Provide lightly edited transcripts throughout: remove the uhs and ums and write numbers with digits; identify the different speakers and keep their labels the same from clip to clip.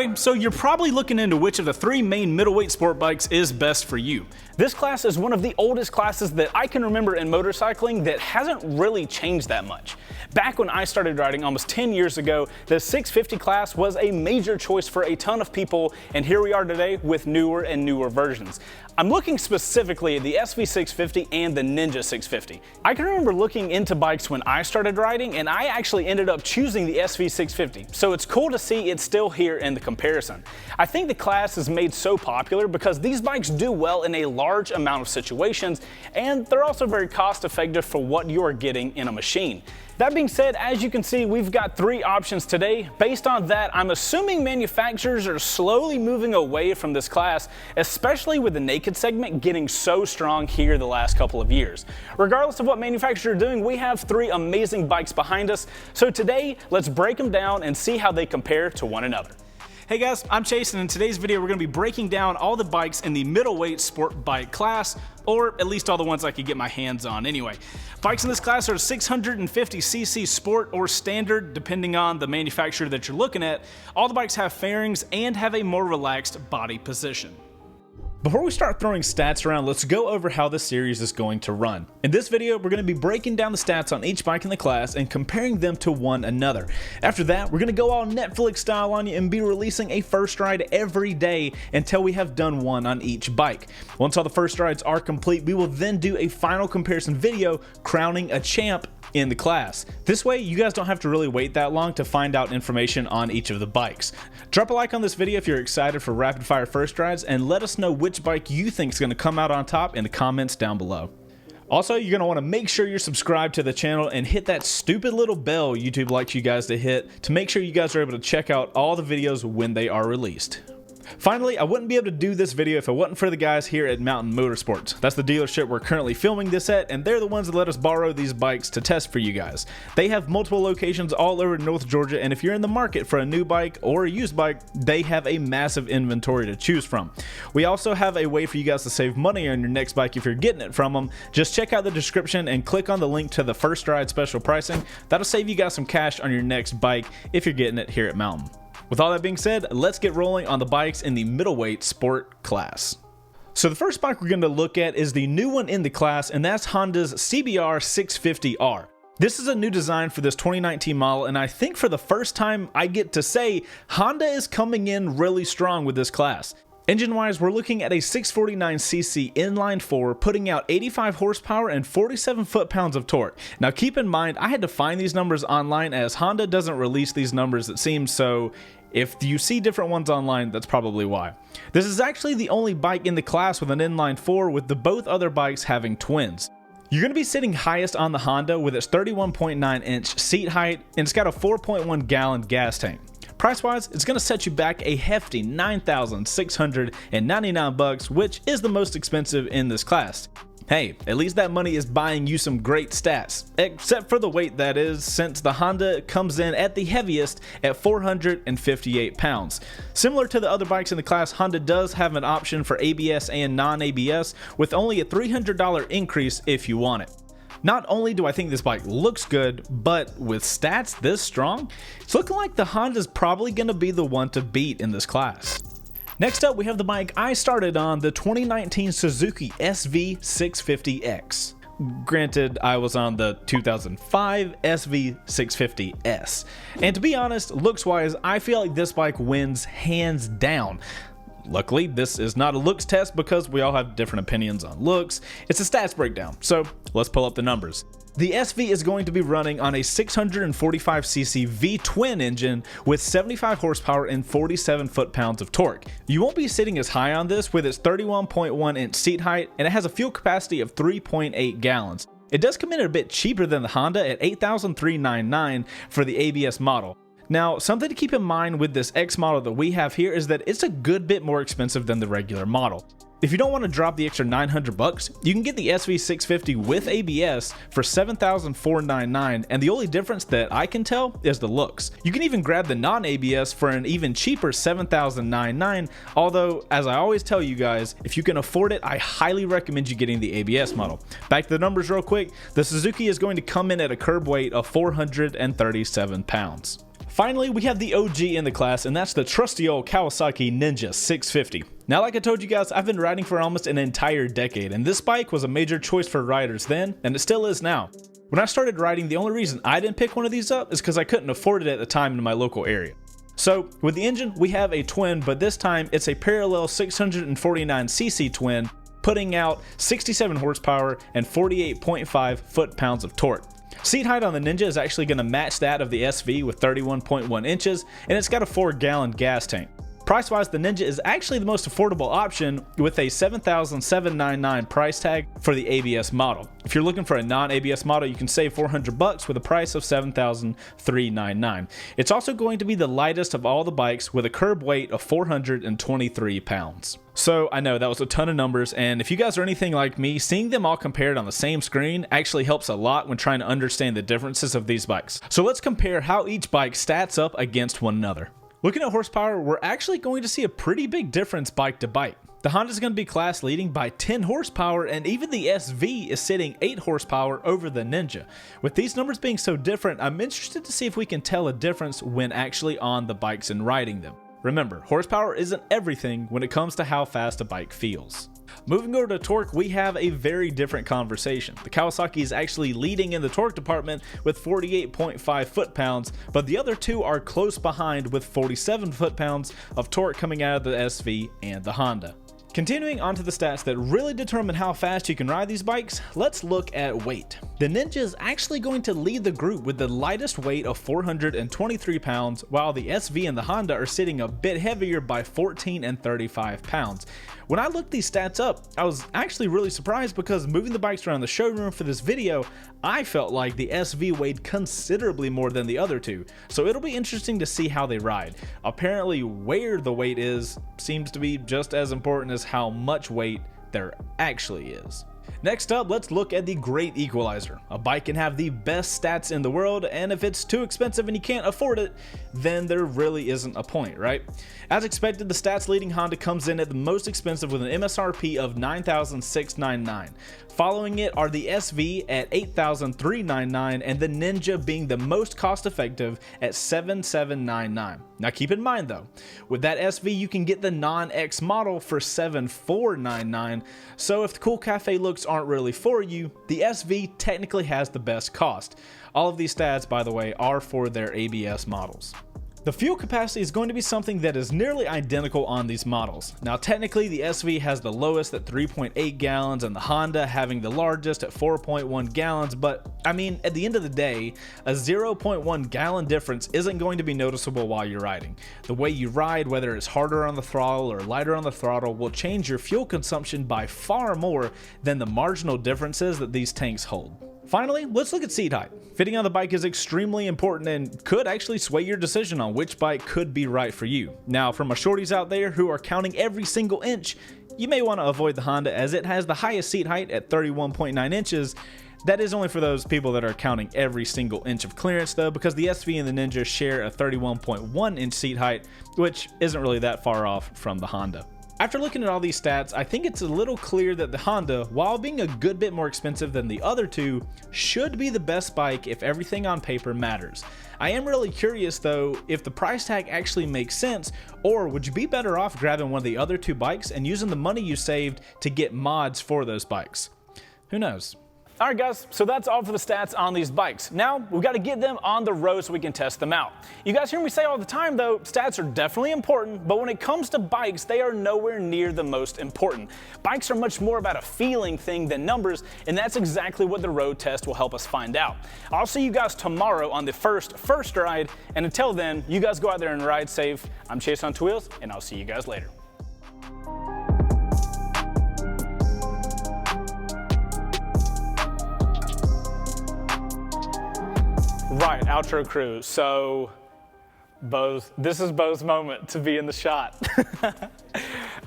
Speaker 1: everybody, so you're probably looking into which of the three main middleweight sport bikes is best for you. This class is one of the oldest classes that I can remember in motorcycling that hasn't really changed that much. Back when I started riding almost 10 years ago, the 650 class was a major choice for a ton of people, and here we are today with newer and newer versions. I'm looking specifically at the SV650 and the Ninja 650. I can remember looking into bikes when I started riding, and I actually ended up choosing the SV650, so it's cool to see it's still here in the comparison. I think the class is made so popular because these bikes do well in a large amount of situations, and they're also very cost effective for what you are getting in a machine. That being said, as you can see, we've got three options today. Based on that, I'm assuming manufacturers are slowly moving away from this class, especially with the naked segment getting so strong here the last couple of years. Regardless of what manufacturers are doing, we have three amazing bikes behind us. So today, let's break them down and see how they compare to one another. Hey guys, I'm Chase, and in today's video we're going to be breaking down all the bikes in the middleweight sport bike class, or at least all the ones I could get my hands on anyway. Bikes in this class are 650cc sport or standard, depending on the manufacturer that you're looking at. All the bikes have fairings and have a more relaxed body position. Before we start throwing stats around, let's go over how this series is going to run. In this video, we're going to be breaking down the stats on each bike in the class and comparing them to one another. After that, we're going to go all Netflix style on you and be releasing a first ride every day until we have done one on each bike. Once all the first rides are complete, we will then do a final comparison video crowning a champ in the class. This way, you guys don't have to really wait that long to find out information on each of the bikes. Drop a like on this video if you're excited for rapid fire first rides, and let us know which bike you think is going to come out on top in the comments down below. Also, you're going to want to make sure you're subscribed to the channel and hit that stupid little bell YouTube likes you guys to hit to make sure you guys are able to check out all the videos when they are released. Finally, I wouldn't be able to do this video if it wasn't for the guys here at Mountain Motorsports. That's the dealership we're currently filming this at, and they're the ones that let us borrow these bikes to test for you guys. They have multiple locations all over North Georgia, and if you're in the market for a new bike or a used bike, they have a massive inventory to choose from. We also have a way for you guys to save money on your next bike if you're getting it from them. Just check out the description and click on the link to the first ride special pricing. That'll save you guys some cash on your next bike if you're getting it here at Mountain. With all that being said, let's get rolling on the bikes in the middleweight sport class. So the first bike we're going to look at is the new one in the class, and that's Honda's CBR 650R. This is a new design for this 2019 model, and I think for the first time I get to say Honda is coming in really strong with this class. Engine-wise, we're looking at a 649cc inline-4, putting out 85 horsepower and 47 foot-pounds of torque. Now keep in mind, I had to find these numbers online as Honda doesn't release these numbers, it seems, so if you see different ones online, that's probably why. This is actually the only bike in the class with an inline-4, with the both other bikes having twins. You're going to be sitting highest on the Honda with its 31.9-inch seat height, and it's got a 4.1 gallon gas tank. Price-wise, it's going to set you back a hefty $9,699, which is the most expensive in this class. Hey, at least that money is buying you some great stats, except for the weight, that is, since the Honda comes in at the heaviest at 458 pounds. Similar to the other bikes in the class, Honda does have an option for ABS and non-ABS, with only a $300 increase if you want it. Not only do I think this bike looks good, but with stats this strong, it's looking like the Honda's probably going to be the one to beat in this class. Next up, we have the bike I started on, the 2019 Suzuki SV650X. Granted, I was on the 2005 SV650S. And to be honest, looks-wise, I feel like this bike wins hands down. Luckily, this is not a looks test because we all have different opinions on looks. It's a stats breakdown, so let's pull up the numbers. The SV is going to be running on a 645cc V-twin engine with 75 horsepower and 47 foot-pounds of torque. You won't be sitting as high on this with its 31.1-inch seat height, and it has a fuel capacity of 3.8 gallons. It does come in a bit cheaper than the Honda at $8,399 for the ABS model. Now, something to keep in mind with this X model that we have here is that it's a good bit more expensive than the regular model. If you don't want to drop the extra $900, you can get the SV650 with ABS for $7,499, and the only difference that I can tell is the looks. You can even grab the non-ABS for an even cheaper $7,099, although, as I always tell you guys, if you can afford it, I highly recommend you getting the ABS model. Back to the numbers real quick, the Suzuki is going to come in at a curb weight of 437 pounds. Finally, we have the OG in the class, and that's the trusty old Kawasaki Ninja 650. Now, like I told you guys, I've been riding for almost an entire decade, and this bike was a major choice for riders then, and it still is now. When I started riding, the only reason I didn't pick one of these up is because I couldn't afford it at the time in my local area. So, with the engine, we have a twin, but this time it's a parallel 649cc twin, putting out 67 horsepower and 48.5 foot-pounds of torque. Seat height on the Ninja is actually going to match that of the SV with 31.1 inches, and it's got a 4-gallon gas tank. Price-wise, the Ninja is actually the most affordable option with a $7,799 price tag for the ABS model. If you're looking for a non-ABS model, you can save $400 with a price of $7,399. It's also going to be the lightest of all the bikes with a curb weight of 423 pounds. So I know that was a ton of numbers, and if you guys are anything like me, seeing them all compared on the same screen actually helps a lot when trying to understand the differences of these bikes. So let's compare how each bike stats up against one another. Looking at horsepower, we're actually going to see a pretty big difference bike to bike. The Honda is going to be class leading by 10 horsepower, and even the SV is sitting 8 horsepower over the Ninja. With these numbers being so different, I'm interested to see if we can tell a difference when actually on the bikes and riding them. Remember, horsepower isn't everything when it comes to how fast a bike feels. Moving over to torque, we have a very different conversation. The Kawasaki is actually leading in the torque department with 48.5 foot-pounds, but the other two are close behind with 47 foot-pounds of torque coming out of the SV and the Honda. Continuing on to the stats that really determine how fast you can ride these bikes, let's look at weight. The Ninja is actually going to lead the group with the lightest weight of 423 pounds, while the SV and the Honda are sitting a bit heavier by 14 and 35 pounds. When I looked these stats up, I was actually really surprised because moving the bikes around the showroom for this video, I felt like the SV weighed considerably more than the other two, so it'll be interesting to see how they ride. Apparently where the weight is seems to be just as important as how much weight there actually is. Next up, let's look at the Great Equalizer. A bike can have the best stats in the world, and if it's too expensive and you can't afford it, then there really isn't a point, right? As expected, the stats leading Honda comes in at the most expensive with an MSRP of $9,699. Following it are the SV at $8,399 and the Ninja being the most cost effective at $7,799. Now keep in mind though, with that SV you can get the non-X model for $7,499, so if the cool cafe looks aren't really for you, the SV technically has the best cost. All of these stats, by the way, are for their ABS models. The fuel capacity is going to be something that is nearly identical on these models. Now technically the SV has the lowest at 3.8 gallons and the Honda having the largest at 4.1 gallons, but I mean at the end of the day, a 0.1 gallon difference isn't going to be noticeable while you're riding. The way you ride, whether it's harder on the throttle or lighter on the throttle, will change your fuel consumption by far more than the marginal differences that these tanks hold. Finally, let's look at seat height. Fitting on the bike is extremely important and could actually sway your decision on which bike could be right for you. Now, for my shorties out there who are counting every single inch, you may want to avoid the Honda as it has the highest seat height at 31.9 inches. That is only for those people that are counting every single inch of clearance though, because the SV and the Ninja share a 31.1 inch seat height, which isn't really that far off from the Honda. After looking at all these stats, I think it's a little clear that the Honda, while being a good bit more expensive than the other two, should be the best bike if everything on paper matters. I am really curious though if the price tag actually makes sense, or would you be better off grabbing one of the other two bikes and using the money you saved to get mods for those bikes? Who knows? Alright guys, so that's all for the stats on these bikes. Now, we've got to get them on the road so we can test them out. You guys hear me say all the time though, stats are definitely important, but when it comes to bikes, they are nowhere near the most important. Bikes are much more about a feeling thing than numbers, and that's exactly what the road test will help us find out. I'll see you guys tomorrow on the first ride, and until then, you guys go out there and ride safe. I'm Chaseontwowheels, and I'll see you guys later. Right, outro crew. So, this is Bo's moment to be in the shot.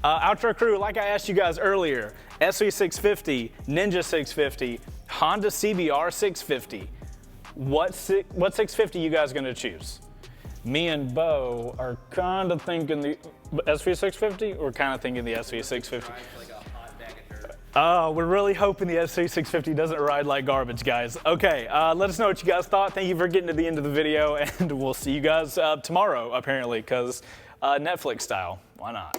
Speaker 1: Outro crew, like I asked you guys earlier, SV 650, Ninja 650, Honda CBR 650. What 650 you guys gonna choose? Me and Bo are kind of thinking the SV 650. We're kind of thinking the SV 650. We're really hoping the SC650 doesn't ride like garbage, guys. Okay, let us know what you guys thought. Thank you for getting to the end of the video, and we'll see you guys tomorrow, apparently, because Netflix style. Why not?